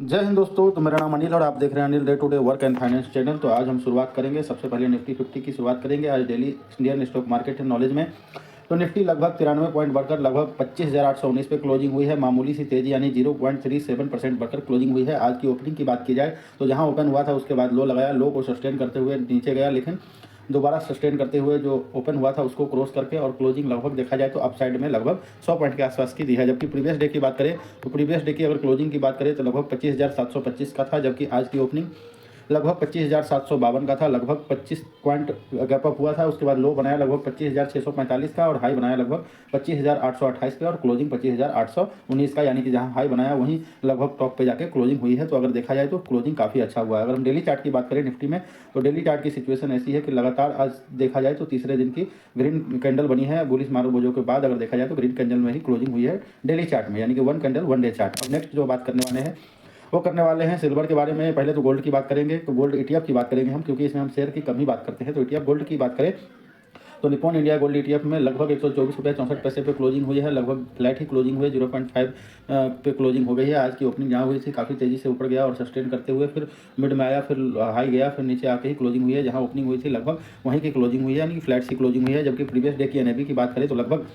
जय हिंद दोस्तों। तो मेरा नाम अनिल और आप देख रहे हैं Anil day today work and finance channel. तो आज हम शुरुआत करेंगे, सबसे पहले निफ्टी 50 की शुरुआत करेंगे। आज डेली इंडियन स्टॉक मार्केट है नॉलेज में। तो निफ्टी लगभग 93 पॉइंट बढ़कर लगभग 25,819 पे क्लोजिंग हुई है। मामूली सी तेजी यानी 0.37% बढ़कर क्लोजिंग हुई है। आज की ओपनिंग की बात की जाए तो जहां ओपन हुआ था उसके बाद लो लगाया, लो को सस्टेन करते हुए नीचे गया, लेकिन दोबारा सस्टेन करते हुए जो ओपन हुआ था उसको क्रॉस करके और क्लोजिंग लगभग देखा जाए तो अप साइड में लगभग 100 पॉइंट के आसपास की दी है। जबकि प्रीवियस डे की बात करें तो प्रीवियस डे की अगर क्लोजिंग की बात करें तो लगभग 25,725 का था, जबकि आज की ओपनिंग लगभग 25,752 का था। लगभग 25 पॉइंट गैप अप हुआ था। उसके बाद लो बनाया लगभग 25,645 का और हाई बनाया लगभग 25,828 पे और क्लोजिंग 25,819 का, यानी कि जहां हाई बनाया वहीं लगभग टॉप पे जाके क्लोजिंग हुई है। तो अगर देखा जाए तो क्लोजिंग काफ़ी अच्छा हुआ है। अगर हम डेली चार्ट की बात करें निफ्टी में तो डेली चार्ट की सिचुएशन ऐसी है कि लगातार आज देखा जाए तो तीसरे दिन की ग्रीन कैंडल बनी है। बुलिश मार्बोजो के बाद अगर देखा जाए तो ग्रीन कैंडल में ही क्लोजिंग हुई है डेली चार्ट में, यानी कि one candle one day chart. अब नेक्स्ट जो बात करने वाले हैं वो करने वाले हैं सिल्वर के बारे में। पहले तो गोल्ड की बात करेंगे, तो गोल्ड ईटीएफ की बात करेंगे हम, क्योंकि इसमें हम शेयर की कम ही बात करते हैं। तो ईटीएफ गोल्ड की बात करें तो निप्पॉन इंडिया गोल्ड ईटीएफ में लगभग 124 रुपये 64 पैसे पे क्लोजिंग हुई है। लगभग फ्लैट ही क्लोजिंग हुई है, 0.5 पे क्लोजिंग हो गई है। आज की ओपनिंग जहाँ हुई थी काफ़ी तेज़ी से ऊपर गया और सस्टेन करते हुए फिर मिड में आया, फिर हाई गया, फिर नीचे आके ही क्लोजिंग हुई है। जहाँ ओपनिंग हुई थी लगभग वहीं की क्लोजिंग हुई है, यानी कि फ्लैट सी क्लोजिंग हुई है। जबकि प्रीवियस डे की एनएबी की बात करें तो लगभग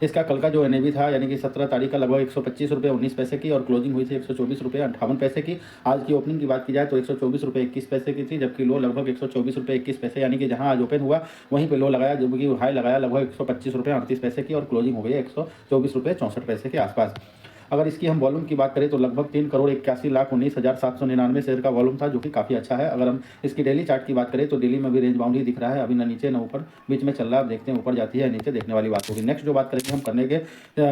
इसका कल का जो एनएबी था यानी कि 17 तारीख का लगभग 125 रुपये 19 पैसे की और क्लोजिंग हुई थी 124 रुपये 58 पैसे की। आज की ओपनिंग की बात की जाए तो 124 रुपये 21 पैसे की थी, जबकि लो लगभग 124 रुपये 21 पैसे, यानी कि जहां आज ओपन हुआ वहीं पे लो लगाया, जबकि हाई लगाया लगभग 125 रुपये 38 पैसे की और क्लोजिंग हो गई 124 रुपये 64 पैसे के आसपास। अगर इसकी हम वॉल्यूम की बात करें तो लगभग 3,81,19,799 शेयर का वॉल्यूम था, जो कि काफ़ी अच्छा है। अगर हम इसकी डेली चार्ट की बात करें तो डेली में भी रेंज बाउंड ही दिख रहा है, अभी ना नीचे ना ऊपर, बीच में चल रहा है। अब देखते हैं ऊपर जाती है नीचे, देखने वाली बात होगी। नेक्स्ट जो बात करेंगे हम करने के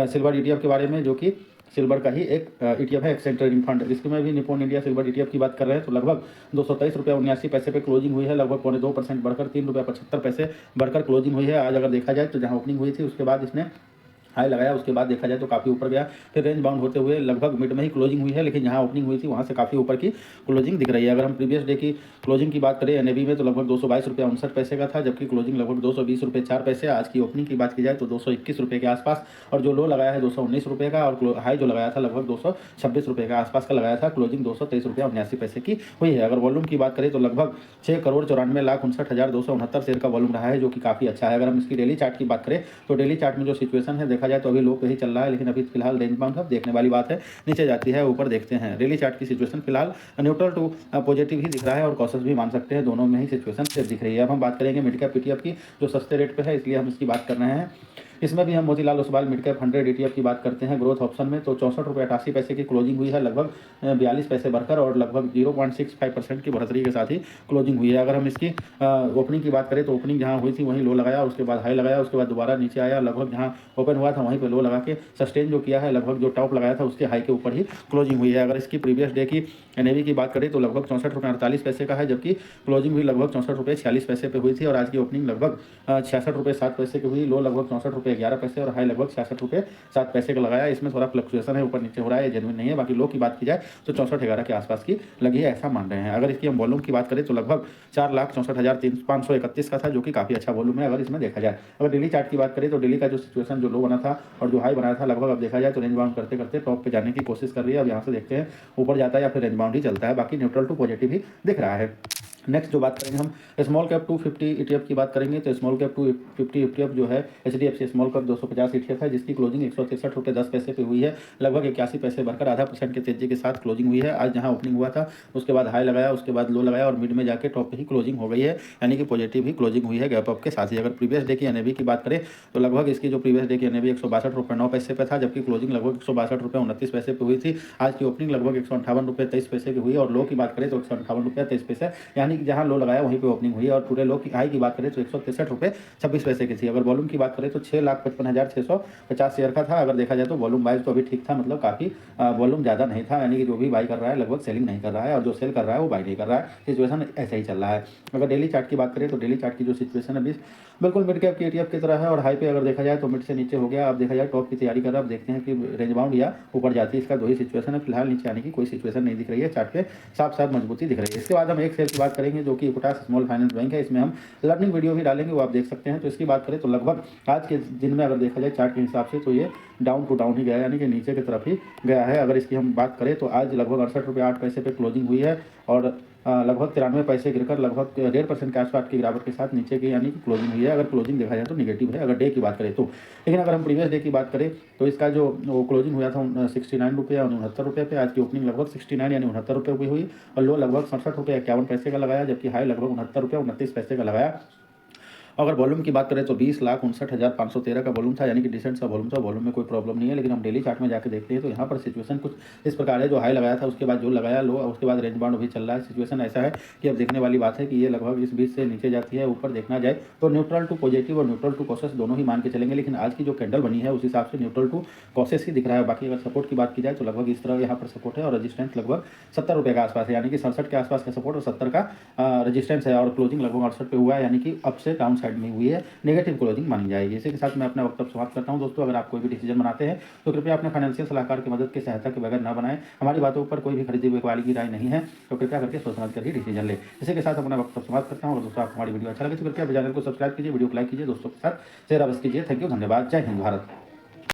सिल्वर ईटीएफ के बारे में, जो कि सिल्वर का ही एक ईटीएफ है, एक्सचेंज ट्रेडिंग फंड। इसमें भी निप्पॉन इंडिया सिल्वर ईटीएफ की बात कर रहे हैं तो लगभग 223 रुपये 79 पैसे पे क्लोजिंग हुई है। लगभग 2.25% बढ़कर 3 रुपये 75 पैसे बढ़कर क्लोजिंग हुई है। आज अगर देखा जाए तो जहां ओपनिंग हुई थी उसके बाद इसने हाई लगाया, उसके बाद देखा जाए तो काफ़ी ऊपर गया, फिर रेंज बाउंड होते हुए लगभग मिड में ही क्लोजिंग हुई है, लेकिन जहां ओपनिंग हुई थी वहां से काफ़ी ऊपर की क्लोजिंग दिख रही है। अगर हम प्रीवियस डे की क्लोजिंग की बात करें एनएबी में तो लगभग 222 रुपये 59 पैसे का था, जबकि क्लोजिंग लगभग 220 रुपये 4 पैसे। आज की ओपनिंग की बात की जाए तो 221 रुपये के आसपास, और जो लो लगाया है 219 रुपये का और हाई जो लगाया था लगभग 226 रुपये के आसपास का लगाया था। क्लोजिंग 223 रुपये 79 पैसे की हुई है। अगर वॉल्यूम की बात करें तो लगभग 6,94,59,269 शेयर का वॉल्यूम रहा है, जो कि काफ़ी अच्छा है। अगर हम इसकी डेली चार्ट की बात करें तो डेली चार्ट में जो सिचुएशन है देखा जाए तो अभी लो पे ही चल रहा है, लेकिन अभी फिलहाल रेंज बाउंड है, देखने वाली बात है, नीचे जाती है ऊपर देखते हैं। डेली चार्ट की सिचुएशन फिलहाल न्यूट्रल टू पॉजिटिव ही दिख रहा है और कॉशस भी मान सकते हैं, दोनों में ही सिचुएशन सेफ दिख रही है। अब हम बात करेंगे मिड कैप पीटीएफ की, जो सस्ते रेट पे है, इसलिए हम इसकी बात कर रहे हैं। इसमें भी हम Motilal Oswal mid cap 100 ETF की बात करते हैं ग्रोथ ऑप्शन में, तो 64 रुपये 88 पैसे की क्लोजिंग हुई है, लगभग 42 पैसे बढ़कर और लगभग 0.65% की बढ़ोतरी के साथ ही क्लोजिंग हुई है। अगर हम इसकी ओपनिंग की बात करें तो ओपनिंग जहां हुई थी वहीं लो लगाया, उसके बाद हाई लगाया, उसके बाद दोबारा नीचे आया, लगभग जहां ओपन हुआ था वहीं पे लो लगा के सस्टेन जो किया है, लगभग जो टॉप लगाया था उसके हाई के ऊपर ही क्लोजिंग हुई है। अगर इसकी प्रीवियस डे की एनएवी की बात करें तो लगभग 64 रुपये 48 पैसे का है, जबकि क्लोजिंग हुई लगभग 64 रुपये 46 पैसे पे हुई थी और आज की ओपनिंग लगभग 66 रुपये 7 पैसे की हुई। लो लगभग 64 रुपये 11 पैसे और हाई लगभग 66 रुपये 7 पैसे का लगाया। इसमें थोड़ा फ्लक्चुएशन है, ऊपर नीचे हो रहा है, जेन्युइन नहीं है। बाकी लो की बात की जाए तो 64-11 के आसपास की लगी है, ऐसा मान रहे हैं। अगर इसकी हम वॉल्यूम की बात करें तो लगभग 4,64,531 का था, जो कि काफ़ी अच्छा वॉल्यूम है अगर इसमें देखा जाए। अगर डेली चार्ट की बात करें तो डेली का जो सिचुएशन जो लो बना था और जो हाई बनाया था लगभग अब देखा जाए तो रेंज बाउंड करते करते टॉप पे जाने की कोशिश कर रही है। अब यहाँ से देखते हैं ऊपर जाता है या फिर रेंज बाउंड ही चलता है, बाकी न्यूट्रल टू पॉजिटिव ही दिख रहा है। नेक्स्ट जो बात करेंगे हम स्मॉल कैप 250 ईटीएफ की बात करेंगे, तो स्मॉल कैप 250 ईटीएफ जो है एचडीएफसी स्मॉल कैप 250 ईटीएफ है, जिसकी क्लोजिंग 163 रुपये 10 पैसे पे हुई है। लगभग 81 पैसे बढ़कर आधा % के तेजी के साथ क्लोजिंग हुई है। आज जहां ओपनिंग हुआ था उसके बाद हाई लगाया, उसके बाद लो लगाया और मिड में जाके टॉप पे ही क्लोजिंग हो गई है, यानी कि पॉजिटिव ही क्लोजिंग हुई है गैप अप के साथ ही। अगर प्रीवियस डे की एनएवी की बात करें तो लगभग इसकी जो प्रीवियस डे की एनएवी 162 रुपये 9 पैसे पे था, जबकि क्लोजिंग लगभग 162 रुपये 29 पैसे पे हुई थी। आज की ओपनिंग लगभग 158 रुपये 23 पैसे की हुई और लो की बात करें तो 158 रुपये 23 पैसे, यानी कि जहां लो लगाया वहीं पे ओपनिंग हुई। और पूरे लो की हाई की बात करें तो 163 रुपये 26 पैसे की थी। अगर वॉल्यूम की बात करें तो 6,55,650 शेयर का था। अगर देखा जाए तो वॉल्यूम वाइज तो अभी ठीक था, मतलब काफ़ी वॉल्यूम ज़्यादा नहीं था, यानी कि जो भी बाई कर रहा है लगभग सेलिंग नहीं कर रहा है और जो सेल कर रहा है वो बाई नहीं कर रहा है। सिचुएशन ऐसे ही चल रहा है। अगर डेली चार्ट की बात करें तो डेली चार्ट की जो सिचुएशन है बिल्कुल मिड कैप की ईटीएफ की तरह है और हाई पे अगर देखा जाए तो मिड से नीचे हो गया। अब देखा जाए टॉप की तैयारी कर रहा है, अब देखते हैं कि रेंज बाउंड या ऊपर जाती है, इसका दो ही सिचुएशन है। फिलहाल नीचे आने की कोई सिचुएशन नहीं दिख रही है, चार्ट पे साफ साफ मजबूती दिख रही है। इसके बाद हम एक शेयर की बात करें करेंगे जो कि इक्विटास स्मॉल फाइनेंस बैंक है। इसमें हम लर्निंग वीडियो भी डालेंगे, वो आप देख सकते हैं। तो इसकी बात करें तो लगभग आज के दिन में अगर देखा जाए चार्ट के हिसाब से तो ये डाउन टू डाउन ही गया है, यानी कि नीचे की तरफ ही गया है। अगर इसकी हम बात करें तो आज लगभग 68 रुपये 8 पैसे पे क्लोजिंग हुई है और लगभग 93 पैसे गिरकर लगभग 1.5% के आसपास की गिरावट के साथ नीचे की यानी कि क्लोजिंग हुई है। अगर क्लोजिंग देखा जाए तो नेगेटिव है अगर डे की बात करें तो। लेकिन अगर हम प्रीवियस डे की बात करें तो इसका जो वो क्लोजिंग हुआ था 69 रुपये और 69 रुपये पे, आज की ओपनिंग लगभग 69 यानी 69 रुपये की हुई और लो लगभग 67 रुपये 51 पैसे का लगाया, जबकि हाई लगभग 69 रुपये 29 पैसे का लगाया। अगर वॉल्यूम की बात करें तो 20,59,513 का वॉल्यूम था, यानी कि डिसेंट सा वॉल्यूम था, वॉल्यूम में कोई प्रॉब्लम नहीं है। लेकिन हम डेली चार्ट में जाकर देखते हैं तो यहाँ पर सिचुएशन कुछ इस प्रकार है, जो हाई लगाया था उसके बाद जो लगाया लो, उसके बाद रेंज बाउंड भी चल रहा है। सिचुएशन ऐसा है कि अब देखने वाली बात है कि ये लगभग इस बीच से नीचे जाती है, ऊपर देखना जाए तो न्यूट्रल टू पॉजिटिव और न्यूट्रल टू कॉशियस दोनों ही मान के चलेंगे। लेकिन आज की जो कैंडल बनी है उस हिसाब से न्यूट्रल टू कॉशियस ही दिख रहा है। बाकी अगर सपोर्ट की बात की जाए तो लगभग इस तरह यहाँ पर सपोर्ट है और रजिस्टेंस लगभग 70 रुपये के आसपास है, यानी कि 67 के आसपास का सपोर्ट और 70 का रजिस्टेंस है। और क्लोजिंग लगभग 68 पे हुआ है, यानी कि अप से डाउन साइड में हुई है, नेगेटिव क्लोजिंग मानी जाएगी। इसी के साथ मैं अपना वक्तव्य समाप्त करता हूं। दोस्तों, अगर आप कोई भी डिसीजन बनाते हैं तो कृपया अपने फाइनेंशियल सलाहकार की मदद की सहायता के बगैर न बनाएं। हमारी बातों पर कोई भी खरीदी हुई वाली की राय नहीं है, तो कृपया करके सोच समझ कर ही डिसीजन ले। इसी के साथ अपना वक्तव्य समाप्त करता हूं। और दोस्तों, आपको हमारी वीडियो अच्छा लगे तो कृपया चैनल को सब्सक्राइब कीजिए, वीडियो को लाइक कीजिए, दोस्तों के साथ शेयर अवश्य कीजिए। थैंक यू, धन्यवाद। जय हिंद भारत।